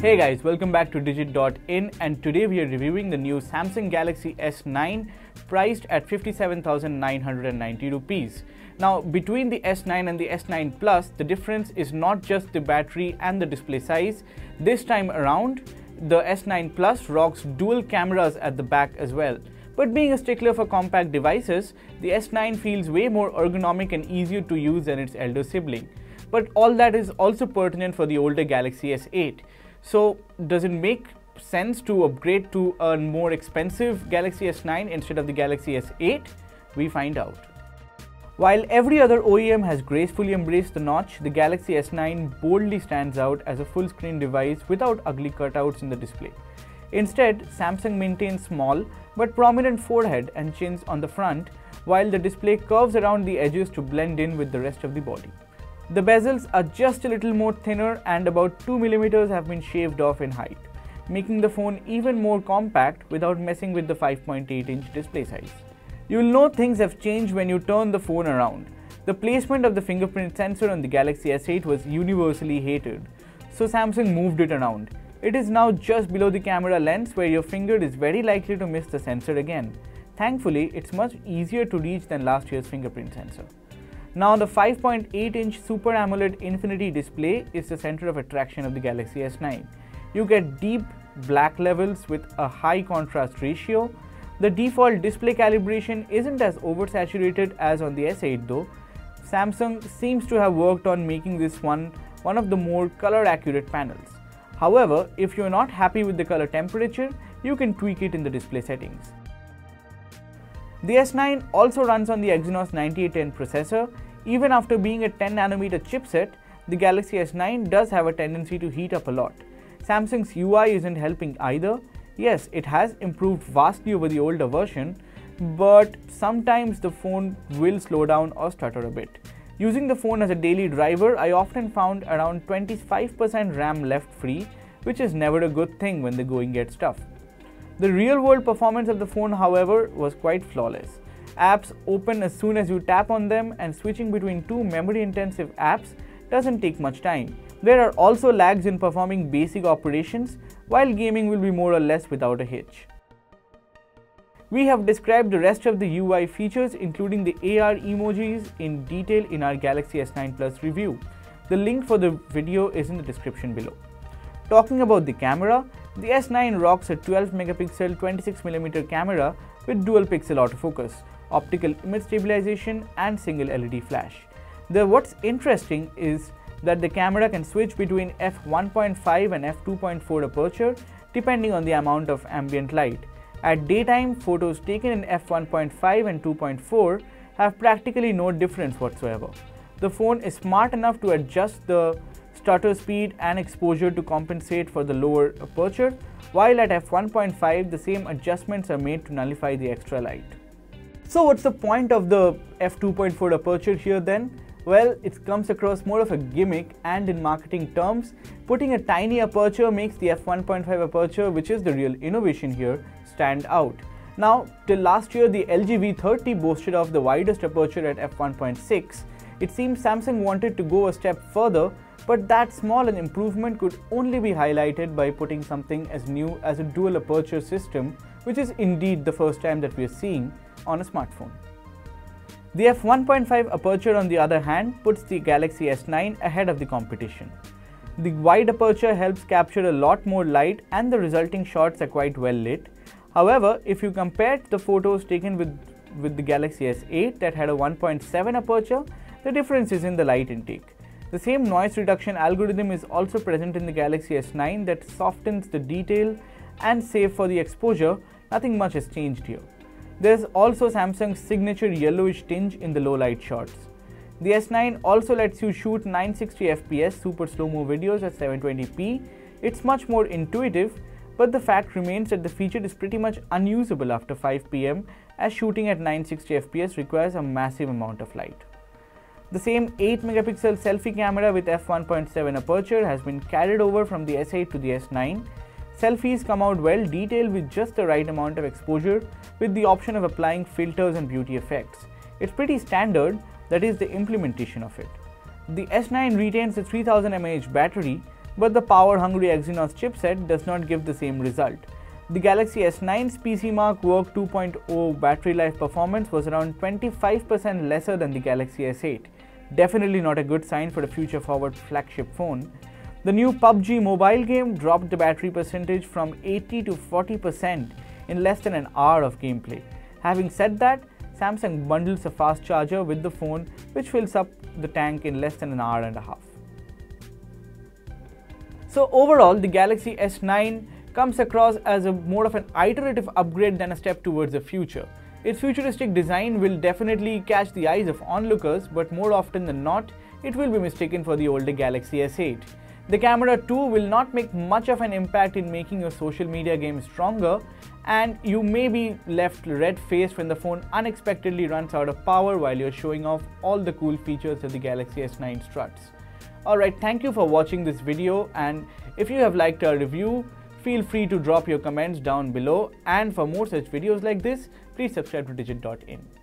Hey guys, welcome back to Digit.in, and today we are reviewing the new Samsung Galaxy S9 priced at 57,990 rupees. Now, between the S9 and the S9 Plus, the difference is not just the battery and the display size. This time around, the S9 Plus rocks dual cameras at the back as well. But being a stickler for compact devices, the S9 feels way more ergonomic and easier to use than its elder sibling. But all that is also pertinent for the older Galaxy S8. So, does it make sense to upgrade to a more expensive Galaxy S9 instead of the Galaxy S8? We find out. While every other OEM has gracefully embraced the notch, the Galaxy S9 boldly stands out as a full-screen device without ugly cutouts in the display. Instead, Samsung maintains small but prominent forehead and chins on the front, while the display curves around the edges to blend in with the rest of the body. The bezels are just a little more thinner and about 2mm have been shaved off in height, making the phone even more compact without messing with the 5.8-inch display size. You'll know things have changed when you turn the phone around. The placement of the fingerprint sensor on the Galaxy S8 was universally hated, so Samsung moved it around. It is now just below the camera lens, where your finger is very likely to miss the sensor again. Thankfully, it's much easier to reach than last year's fingerprint sensor. Now, the 5.8-inch Super AMOLED Infinity display is the center of attraction of the Galaxy S9. You get deep black levels with a high contrast ratio. The default display calibration isn't as oversaturated as on the S8 though. Samsung seems to have worked on making this one of the more color accurate panels. However, if you're not happy with the color temperature, you can tweak it in the display settings. The S9 also runs on the Exynos 9810 processor. Even after being a 10nm chipset, the Galaxy S9 does have a tendency to heat up a lot. Samsung's UI isn't helping either. Yes, it has improved vastly over the older version, but sometimes the phone will slow down or stutter a bit. Using the phone as a daily driver, I often found around 25% RAM left free, which is never a good thing when the going gets tough. The real-world performance of the phone, however, was quite flawless. Apps open as soon as you tap on them, and switching between two memory-intensive apps doesn't take much time. There are also lags in performing basic operations, while gaming will be more or less without a hitch. We have described the rest of the UI features, including the AR emojis, in detail in our Galaxy S9 Plus review. The link for the video is in the description below. Talking about the camera, the S9 rocks a 12-megapixel 26mm camera with dual pixel autofocus, optical image stabilization and single LED flash. What's interesting is that the camera can switch between f1.5 and f2.4 aperture depending on the amount of ambient light. At daytime, photos taken in f1.5 and 2.4 have practically no difference whatsoever. The phone is smart enough to adjust the shutter speed and exposure to compensate for the lower aperture, while at f1.5 the same adjustments are made to nullify the extra light. So what's the point of the f2.4 aperture here then? Well, it comes across more of a gimmick, and in marketing terms, putting a tiny aperture makes the f1.5 aperture, which is the real innovation here, stand out. Now, till last year the LG V30 boasted of the widest aperture at f1.6. It seems Samsung wanted to go a step further, but that small an improvement could only be highlighted by putting something as new as a dual aperture system, which is indeed the first time that we are seeing on a smartphone. The f1.5 aperture, on the other hand, puts the Galaxy S9 ahead of the competition. The wide aperture helps capture a lot more light, and the resulting shots are quite well lit. However, if you compare the photos taken with the Galaxy S8 that had a 1.7 aperture, the difference is in the light intake. The same noise reduction algorithm is also present in the Galaxy S9 that softens the detail, and save for the exposure, nothing much has changed here. There's also Samsung's signature yellowish tinge in the low light shots. The S9 also lets you shoot 960fps super slow-mo videos at 720p. It's much more intuitive, but the fact remains that the feature is pretty much unusable after 5 PM, as shooting at 960fps requires a massive amount of light. The same 8-megapixel selfie camera with f1.7 aperture has been carried over from the S8 to the S9. Selfies come out well detailed with just the right amount of exposure, with the option of applying filters and beauty effects. It's pretty standard, that is the implementation of it. The S9 retains a 3000 mAh battery. but the power-hungry Exynos chipset does not give the same result. The Galaxy S9's PC Mark Work 2.0 battery life performance was around 25% lesser than the Galaxy S8. Definitely not a good sign for a future-forward flagship phone. The new PUBG mobile game dropped the battery percentage from 80 to 40% in less than an hour of gameplay. Having said that, Samsung bundles a fast charger with the phone, which fills up the tank in less than an hour and a half. So overall, the Galaxy S9 comes across as more of an iterative upgrade than a step towards the future. Its futuristic design will definitely catch the eyes of onlookers, but more often than not, it will be mistaken for the older Galaxy S8. The camera too will not make much of an impact in making your social media game stronger, and you may be left red-faced when the phone unexpectedly runs out of power while you're showing off all the cool features that the Galaxy S9 struts. Alright, thank you for watching this video, and if you have liked our review, feel free to drop your comments down below, and for more such videos like this, please subscribe to digit.in.